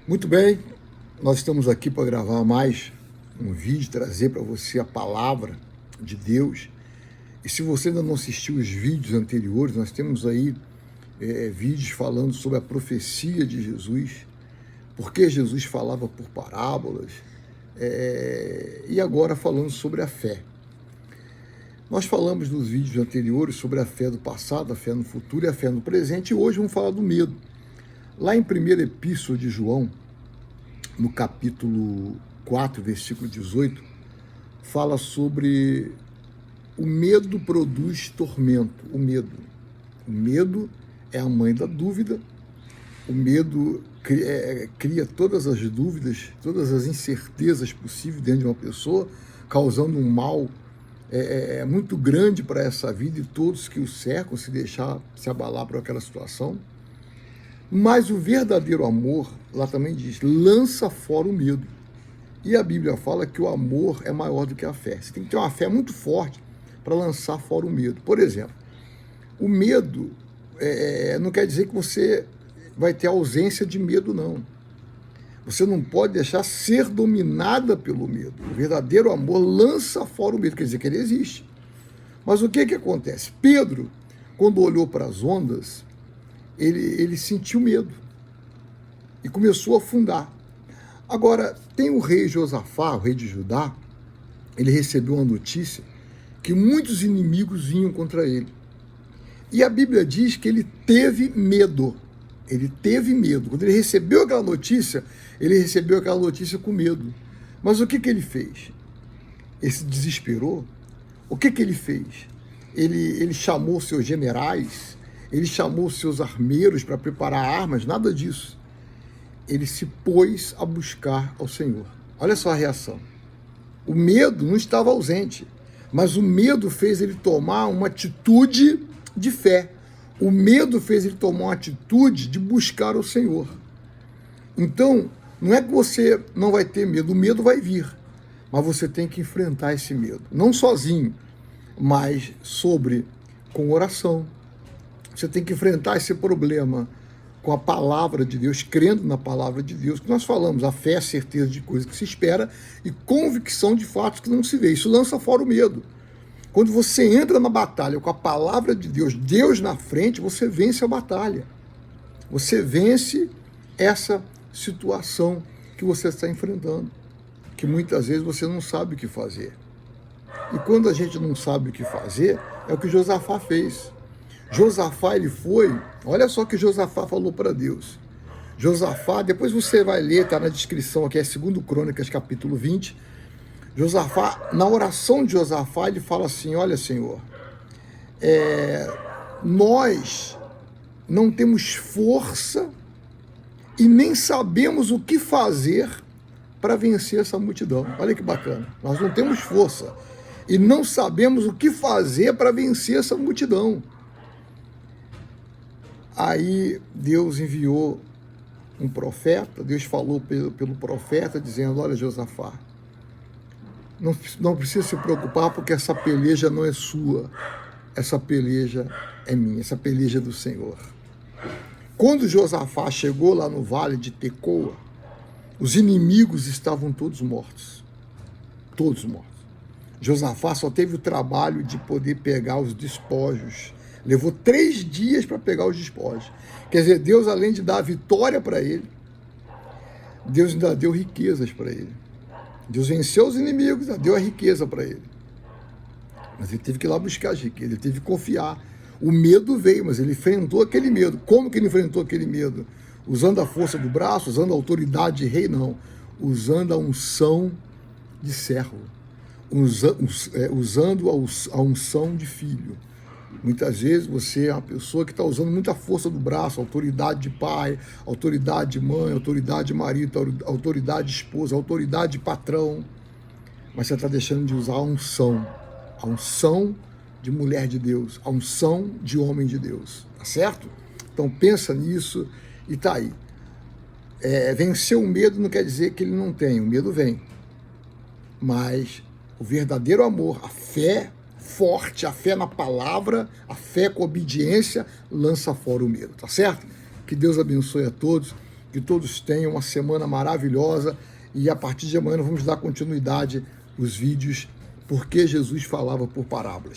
Muito bem, nós estamos aqui para gravar mais um vídeo, trazer para você a palavra de Deus. E se você ainda não assistiu os vídeos anteriores, nós temos aí vídeos falando sobre a profecia de Jesus, porque Jesus falava por parábolas, e agora falando sobre a fé. Nós falamos nos vídeos anteriores sobre a fé do passado, a fé no futuro e a fé no presente, e hoje vamos falar do medo. Lá em 1ª Epístola de João, no capítulo 4, versículo 18, fala sobre o medo produz tormento. O medo é a mãe da dúvida. O medo cria todas as dúvidas, todas as incertezas possíveis dentro de uma pessoa, causando um mal muito grande para essa vida e todos que o cercam, se deixar se abalar por aquela situação. Mas o verdadeiro amor, lá também diz, lança fora o medo. E a Bíblia fala que o amor é maior do que a fé. Você tem que ter uma fé muito forte para lançar fora o medo. Por exemplo, o medo não quer dizer que você vai ter ausência de medo, não. Você não pode deixar ser dominada pelo medo. O verdadeiro amor lança fora o medo, quer dizer que ele existe. Mas o que acontece? Pedro, quando olhou para as ondas, ele sentiu medo e começou a afundar. Agora, tem o rei Josafá, o rei de Judá, ele recebeu uma notícia que muitos inimigos vinham contra ele. E a Bíblia diz que ele teve medo. Ele teve medo. Quando ele recebeu aquela notícia com medo. Mas o que ele fez? Ele se desesperou? O que ele fez? Ele chamou seus generais, ele chamou seus armeiros para preparar armas, nada disso. Ele se pôs a buscar ao Senhor. Olha só a reação. O medo não estava ausente, mas o medo fez ele tomar uma atitude de fé. O medo fez ele tomar uma atitude de buscar o Senhor. Então, não é que você não vai ter medo, o medo vai vir, mas você tem que enfrentar esse medo. Não sozinho, mas com oração. Você tem que enfrentar esse problema com a palavra de Deus, crendo na palavra de Deus, que nós falamos, a fé é a certeza de coisas que se espera e convicção de fatos que não se vê. Isso lança fora o medo. Quando você entra na batalha com a palavra de Deus, Deus na frente, você vence a batalha. Você vence essa situação que você está enfrentando, que muitas vezes você não sabe o que fazer. E quando a gente não sabe o que fazer, é o que Josafá fez. Josafá, ele foi, olha só o que Josafá falou para Deus. Josafá, depois você vai ler, está na descrição aqui, é 2 Crônicas, capítulo 20. Josafá, na oração de Josafá, ele fala assim, olha, Senhor, nós não temos força e nem sabemos o que fazer para vencer essa multidão. Olha que bacana, nós não temos força e não sabemos o que fazer para vencer essa multidão. Aí Deus enviou um profeta, Deus falou pelo profeta, dizendo, olha, Josafá, não precisa se preocupar porque essa peleja não é sua, essa peleja é minha, essa peleja é do Senhor. Quando Josafá chegou lá no vale de Tecoa, os inimigos estavam todos mortos. Todos mortos. Josafá só teve o trabalho de poder pegar os despojos. Levou 3 dias para pegar os despojos. Quer dizer, Deus, além de dar a vitória para ele, Deus ainda deu riquezas para ele. Deus venceu os inimigos, ainda deu a riqueza para ele. Mas ele teve que ir lá buscar as riquezas, ele teve que confiar. O medo veio, mas ele enfrentou aquele medo. Como que ele enfrentou aquele medo? Usando a força do braço, usando a autoridade de rei, não. Usando a unção de servo. Usando a unção de filho. Muitas vezes você é uma pessoa que está usando muita força do braço, autoridade de pai, autoridade de mãe, autoridade de marido, autoridade de esposa, autoridade de patrão, mas você está deixando de usar a unção de mulher de Deus, a unção de homem de Deus, tá certo? Então pensa nisso e tá aí. Vencer o medo não quer dizer que ele não tem, o medo vem, mas o verdadeiro amor, a fé forte, a fé na palavra, a fé com obediência, lança fora o medo, tá certo? Que Deus abençoe a todos, que todos tenham uma semana maravilhosa e a partir de amanhã vamos dar continuidade aos vídeos Porque Jesus Falava por Parábolas.